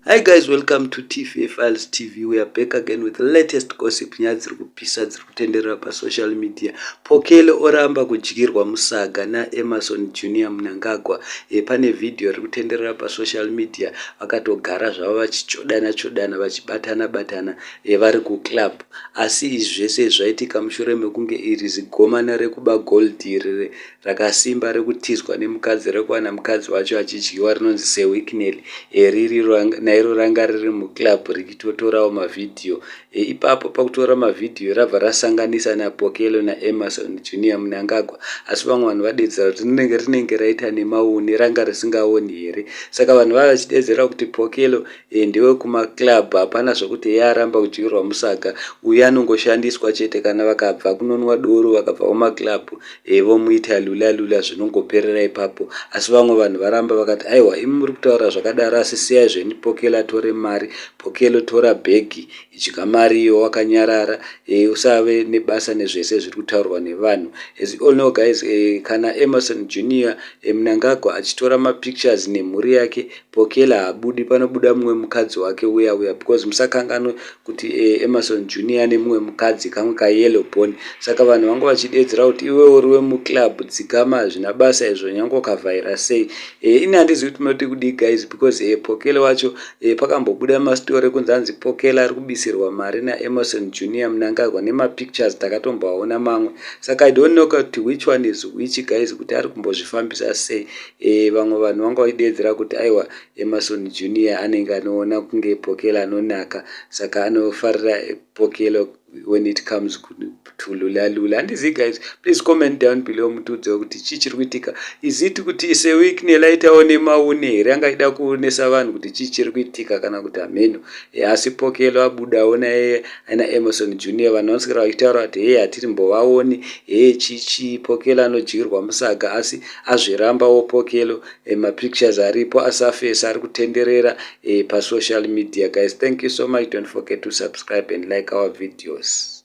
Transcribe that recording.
Hi guys, welcome to TV Files TV. We are back again with the latest gossip nyaya dziri kupisa dziri kutenderera pasocial media. Pokello oramba kudyirwa musaga naEmmerson Junior Mnangagwa. Pane video iri kutenderera pasocial media vakatogara zvavo vachichodana vachibatana vari kuclub. Asi izvi zvese zvaitika mushure mekunge iri zigomana rekuba gold iri rakasimba rekutizwa nemukadzi rekuwana mukadzi wacho achidyiwa rinonzi wicknell riri nairo ranga riri muclub richitotorawo mavidhiyo. Ipapo pakutora mavidhiyo rabva rasanganisa naPokello naEmmerson Junior Mnangagwa, asi vamwe vanhu vadedzera kuti rinenge raita nemauni, ranga risingaoni here. Saka vanhu vava vachidedzera kuti Pokello ndiwe kumaclub, hapana zvokuti aramba kudyirwa musaga, uye anongoshandiswa chete kana vakabva kunonwa doro vakabva kumaclub vomuita lula zvinongoperera ipapo. Asi vamwe vanhu varamba vakati aiwa, imi muri kutaura zvakadaro, asi siyai zveni Pokello atore mari. Pokello tora bhegi, idya mari iyo wakanyarara, usave nebasa nezvese zviri kutaurwa nevanhu. As you all know guys, kana Emmerson Junior Mnangagwa achitora mapictures nemhuri yake, Pokello haabudi, panobuda mumwe mukadzi wake uya because musakanganwe kuti Emmerson Junior ane mumwe mukadzi kamwe kayellow bone. Saka vanhu vangu vachidedzera kuti iwe uri wemuclub, dzikama hazvina basa izvo nyange ukavhaira sei. Ini handizivi kuti munoti kudii guys, because Pokello wacho pakambobuda mastori kunzi anzi Pokello ari kubisirwa mari naEmmerson Junior Mnangagwa nemapictures takatomboaona mamwe. Saka I don't know kuti which one is which guys, kuti ari kumbozvifambisa sei. Vamwe vanhu vanga vachidedzera kuti aiwa, Emmerson Junior anenge anoona kunge Pokello anonaka, saka anofarira Pokello when it comes to lula. Handizivi guys, please comment down below mutiudze kuti chii chiri kuitika. Is it kuti wicknell aitawo nemauni here, angaida kuonesa vanhu kuti chii chiri kuitika kana kuti hameno. Asi Pokello abudawo naye ana Emmerson Junior, vanhu vanoswera vachitaura kuti hey, hatiri mbovaoni, chichi Pokello anodyirwa musaga, asi azvirambawo Pokello. Mapictures aripo asafesa ari kutenderera pasocial media guys. Thank you so much. Don't forget to subscribe and like our videos.